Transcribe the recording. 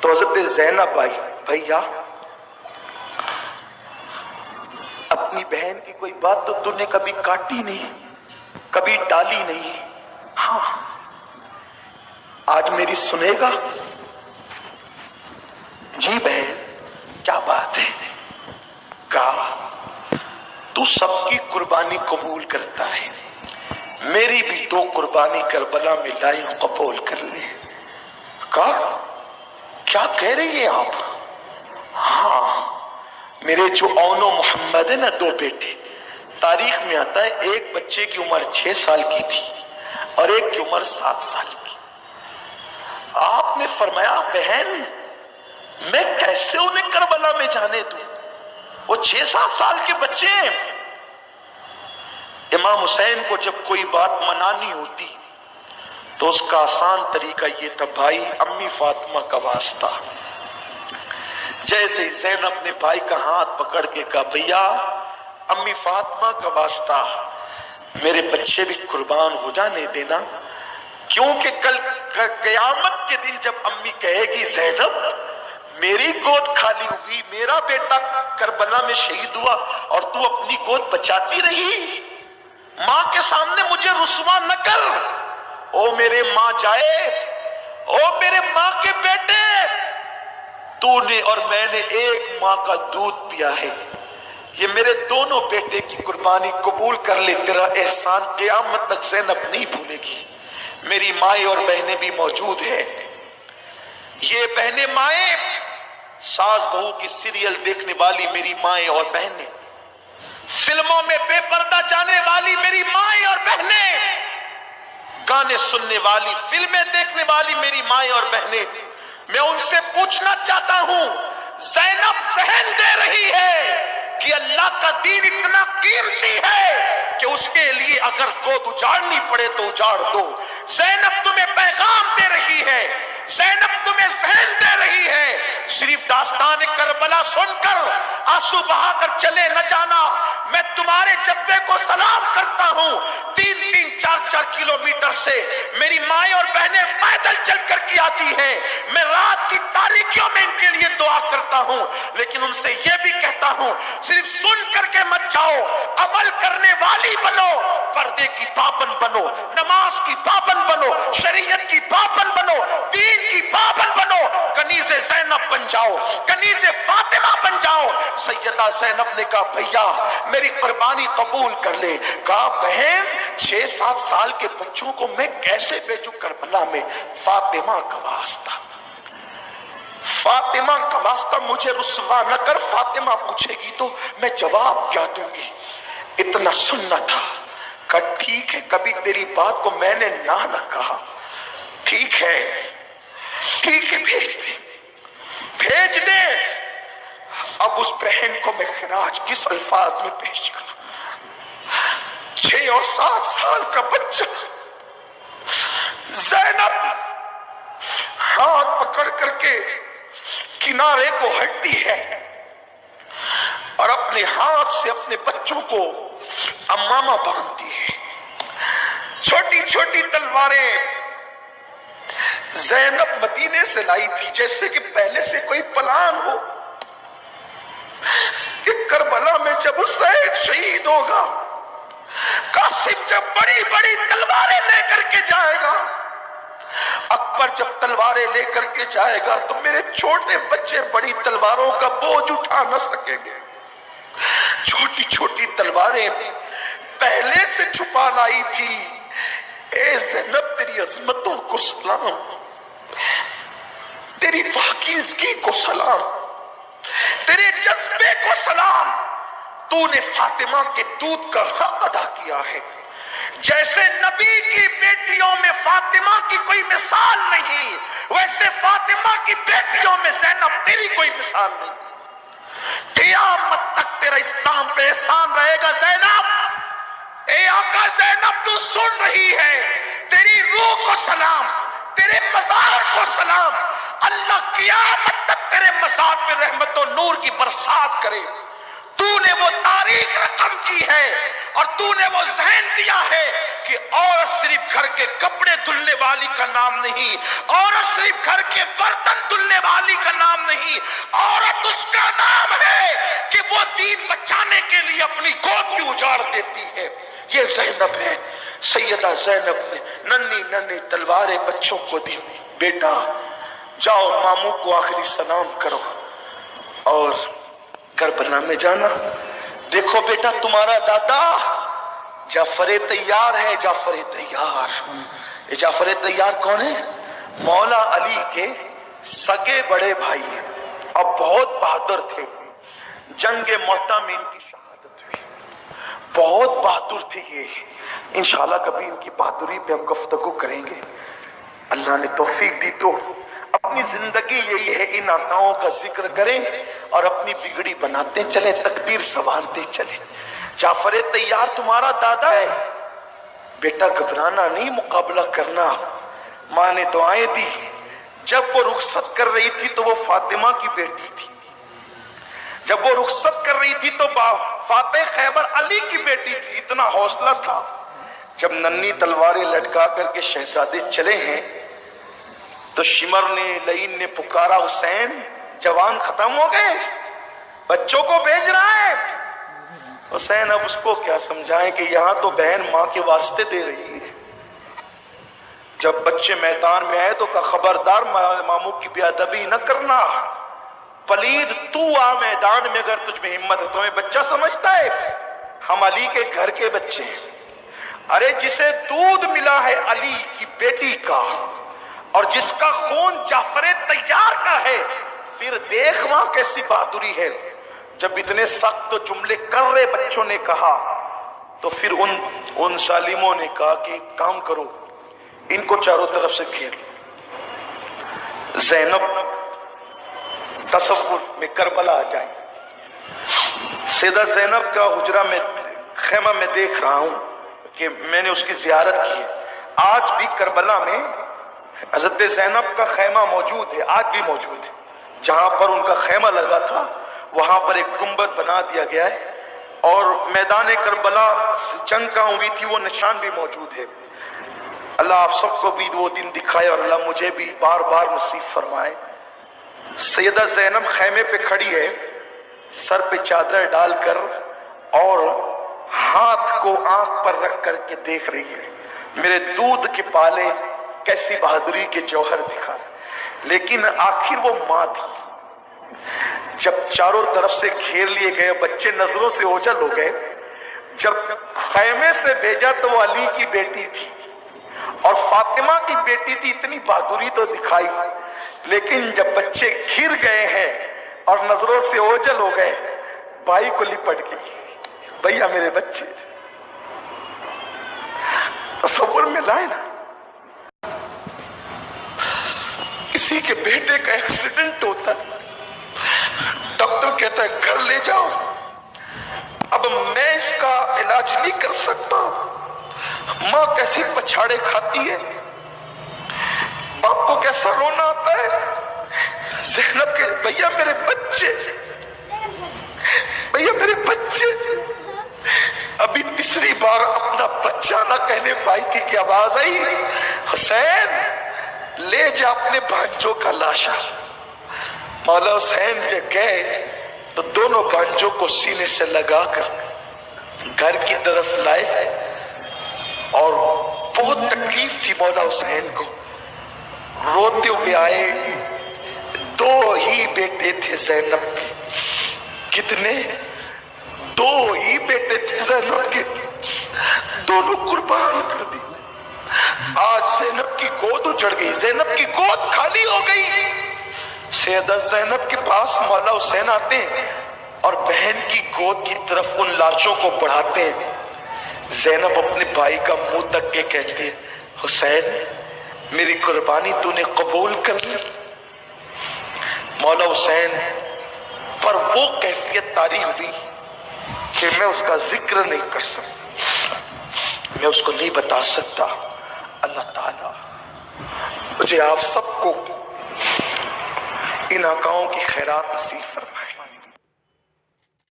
تو حضرت زینب آئی، بھیا اپنی بہن کی کوئی بات تو تُو نے کبھی کاٹی نہیں، کبھی ٹالی نہیں، ہاں آج میری سنے گا؟ جی بہن کیا بات ہے؟ کہا تو سب کی قربانی قبول کرتا ہے، میری بھی تو قربانی کربلا میں لائی ہوں، قبول کر لے۔ کہا کیا کہہ رہی ہیں آپ؟ ہاں میرے جو اون و محمد ہے نا، 2 بیٹے، تاریخ میں آتا ہے ایک بچے کی عمر 6 سال کی تھی اور ایک کی عمر 7 سال کی۔ آپ نے فرمایا بہن میں کیسے انہیں کربلا میں جانے دوں، وہ 6-7 سال کے بچے ہیں۔ امام حسین کو جب کوئی بات منانی ہوتی تو اس کا آسان طریقہ یہ تھا، بھائی امی فاطمہ کا واسطہ۔ جیسے زینب نے بھائی کا ہاتھ پکڑ کے کہا، بھیا امی فاطمہ کا واسطہ میرے بچے بھی قربان ہو جانے دینا، کیونکہ کل قیامت کے دن جب امی کہے گی زینب میری گود خالی ہوئی، میرا بیٹا کربلا میں شہید ہوا اور تو اپنی گود بچاتی رہی، ماں کے سامنے مجھے رسوا نہ کر۔ او میرے ماں جائے، او میرے ماں کے بیٹے، تو نے اور میں نے ایک ماں کا دودھ پیا ہے، یہ میرے دونوں بیٹے کی قربانی قبول کر لے، تیرا احسان قیامت تک زینب نہیں بھولے گی۔ میری مائیں اور بہنیں بھی موجود ہیں، یہ بہنیں مائیں، ساس بہو کی سیریل دیکھنے والی میری مائیں اور بہنیں، فلموں میں بے پردہ جانے والی میری مائیں اور بہنیں، گانے سننے والی، فلمیں دیکھنے والی میری مائیں اور بہنیں، میں ان سے پوچھنا چاہتا ہوں، زینب ذہن دے رہی ہے کہ اللہ کا دین اتنا قیمتی ہے کہ اس کے لیے اگر گود اجاڑنی پڑے تو اجاڑ دو۔ زینب تمہیں پیغام دے رہی ہے، زینب تمہیں ذہن دے رہی ہے، صرف داستان کربلا سن کر آنسو بہا کر چلے نہ جانا، میں تمہارے جذبے کو سلام کرتا ہوں۔ 3-4 کلومیٹر سے میری مائیں اور بہنیں پیدل چل کر کے آتی ہیں، میں رات کی تاریکیوں میں ان کے لیے دعا کرتا ہوں، لیکن ان سے یہ بھی کہتا ہوں صرف سن کر کے مت جاؤ، عمل کرنے والی بنو، پردے کی پابند بنو، نماز کی پابند بنو، شریعت کی پابند بنو، دین کی پابند بنو، کنیز زینب بن جاؤ، کنیز فاطمہ بن جاؤ۔ سیدہ زینب نے کہا بھیا میری قربانی قبول کر لے۔ کہا بہن 6-7 سال کے بچوں کو میں کیسے بھیجوں کربلا میں؟ فاطمہ کا واسطہ، فاطمہ کا واسطہ مجھے رسوا نہ کر، فاطمہ پوچھے گی تو میں جواب کیا دوں گی؟ اتنا سننا تھا۔ کہا ٹھیک ہے، کبھی تیری بات کو میں نے نہ کہا، ٹھیک ہے ٹھیک ہے، بھیج دے بھیج دے۔ اب اس بہن کو میں خراج کس الفاظ میں پیش کروں؟ 6 اور 7 سال کا بچہ، زینب ہاتھ پکڑ کر کے کنارے کو ہٹتی ہے اور اپنے ہاتھ سے اپنے بچوں کو امامہ باندھتی ہے۔ چھوٹی چھوٹی تلواریں زینب مدینے سے لائی تھی، جیسے کہ پہلے سے کوئی پلان ہو کہ کربلا میں جب حسین شہید ہوگا، قاسم جب بڑی بڑی تلواریں لے کر کے جائے گا، اکبر جب تلواریں لے کر کے جائے گا تو میرے چھوٹے بچے بڑی تلواروں کا بوجھ اٹھا نہ سکیں گے۔ چھوٹی چھوٹی تلواریں پہلے سے چھپا لائی تھی۔ اے زینب تیری عظمتوں کو سلام، تیری پاکیزگی کو سلام، تیرے جذبے کو سلام، تو نے فاطمہ کے دودھ کا حق ادا کیا ہے۔ جیسے نبی کی بیٹیوں میں فاطمہ کی کوئی مثال نہیں، ویسے فاطمہ کی بیٹیوں میں زینب تیری کوئی مثال نہیں۔ قیامت تک تیرا اسلام پہ احسان رہے گا زینب۔ اے آقا زینب تو سن رہی ہے، تیری روح کو سلام، تیرے مزار کو سلام، اللہ قیامت تک تیرے مزار پہ رحمت و نور کی برسات کرے۔ تو نے وہ تاریخ رقم کی ہے اور تو نے وہ ذہن دیا ہے کہ عورت صرف گھر کے کپڑے دھلنے والی کا نام نہیں، عورت صرف گھر کے برتن دھلنے والی کا نام نہیں، عورت اس کا نام ہے کہ وہ دین بچانے کے لیے اپنی گود بھی اجاڑ دیتی ہے۔ یہ زینب ہے، سیدہ زینب نے ننھی ننھی تلواریں بچوں کو دی، بیٹا جاؤ ماموں کو آخری سلام کرو اور کربلا میں جانا، دیکھو بیٹا تمہارا دادا جعفر طیار ہے، جعفر طیار۔ یہ جعفر طیار کون ہے؟ مولا علی کے سگے بڑے بھائی ہیں اور بہت بہادر تھے، جنگ مؤتہ میں ان کی شہادت ہوئی، بہت بہادر تھے یہ، انشاءاللہ کبھی ان کی بہادری پہ ہم گفتگو کریں گے، اللہ نے توفیق دی تو اپنی زندگی یہی ہے ان آقاؤں کا ذکر کریں اور اپنی بگڑی بناتے چلیں، تقدیر سنوارتے چلیں۔ جعفر طیار تمہارا دادا ہے، بیٹا گھبرانا نہیں، مقابلہ کرنا۔ ماں نے دعائیں دی، جب وہ رخصت کر رہی تھی تو وہ فاطمہ کی بیٹی تھی، جب وہ رخصت کر رہی تھی تو فاتح خیبر علی کی بیٹی تھی، اتنا حوصلہ تھا۔ جب ننھی تلواریں لٹکا کر کے شہزادے چلے ہیں تو شمر نے لعین نے پکارا، حسین جوان ختم ہو گئے، بچوں کو بھیج رہا ہے۔ حسین اب اس کو کیا سمجھائیں کہ یہاں تو بہن ماں کے واسطے دے رہی ہے۔ جب بچے میدان میں آئے تو کہا خبردار ماموں کی بے ادبی نہ کرنا، پلید تو آ میدان میں اگر تجھ میں ہمت ہے۔ تمہیں بچہ سمجھتا ہے؟ ہم علی کے گھر کے بچے ہیں۔ ارے جسے دودھ ملا ہے علی کی بیٹی کا اور جس کا خون جعفر طیار کا ہے، پھر دیکھ وہاں کیسی بہادری ہے۔ جب اتنے سخت جملے کر رہے بچوں نے کہا تو پھر ان ظالموں نے کہا کہ ایک کام کرو، ان کو چاروں طرف سے گھیر لو۔ زینب تصور میں کربلا آ جائیں، سیدہ زینب کا حجرہ میں خیمہ میں دیکھ رہا ہوں کہ میں نے اس کی زیارت کی ہے، آج بھی کربلا میں حضرت زینب کا خیمہ موجود ہے، آج بھی موجود ہے، جہاں پر ان کا خیمہ لگا تھا وہاں پر ایک گنبد بنا دیا گیا ہے، اور میدان کربلا جنگ کا ہوئی تھی وہ نشان بھی موجود ہے۔ اللہ آپ سب کو بھی وہ دن دکھائے اور اللہ مجھے بھی بار بار نصیب فرمائے۔ سیدہ زینب خیمے پہ کھڑی ہے، سر پہ چادر ڈال کر اور ہاتھ کو آنکھ پر رکھ کر کے دیکھ رہی ہے، میرے دودھ کے پالے کیسی بہادری کے جوہر دکھا، لیکن آخر وہ ماں تھی۔ جب چاروں طرف سے گھیر لیے گئے، بچے نظروں سے اوجھل ہو گئے، جب خیمے سے بھیجا تو وہ علی کی بیٹی تھی اور فاطمہ کی بیٹی تھی، اتنی بہادری تو دکھائی، لیکن جب بچے گھر گئے ہیں اور نظروں سے اوجھل ہو گئے، بھائی کو لپٹ گئی، بھیا میرے بچے۔ تصور میں لائے نا، کسی کے بیٹے کا ایکسیڈنٹ ہوتا ہے، ڈاکٹر کہتا ہے گھر لے جاؤ، اب میں اس کا علاج نہیں کر سکتا، ماں کیسے پچھاڑے کھاتی ہے، باپ کو کیسا رونا آتا ہے۔ زینب کے بھیا میرے بچے، بھیا میرے بچے، ابھی تیسری بار اپنا بچہ نہ کہنے پائی تھی کہ آواز آئی، حسین لے جا اپنے بھانجوں کا لاشا۔ مولا حسین جب گئے تو دونوں بھانجوں کو سینے سے لگا کر گھر کی طرف لائے، اور بہت تکلیف تھی مولا حسین کو، روتے ہوئے آئے۔ دو ہی بیٹے تھے زینب کے، کتنے؟ دو ہی بیٹے تھے زینب کے، دونوں قربان کر دی۔ آج زینب کی گود اجڑ گئی، زینب کی گود خالی ہو گئی۔ سیدہ زینب کے پاس مولا حسین آتے ہیں اور بہن کی گود کی طرف ان لاشوں کو بڑھاتے ہیں۔ زینب اپنے بھائی کا منہ تک کے کہتے ہیں، حسین میری قربانی تو نے قبول کر لی۔ مولا حسین پر وہ کیفیت طاری ہوئی کہ میں اس کا ذکر نہیں کر سکتا، میں اس کو نہیں بتا سکتا۔ اللہ تعالیٰ مجھے آپ سب کو ان آقاؤں کی خیرات نصیب فرمائے۔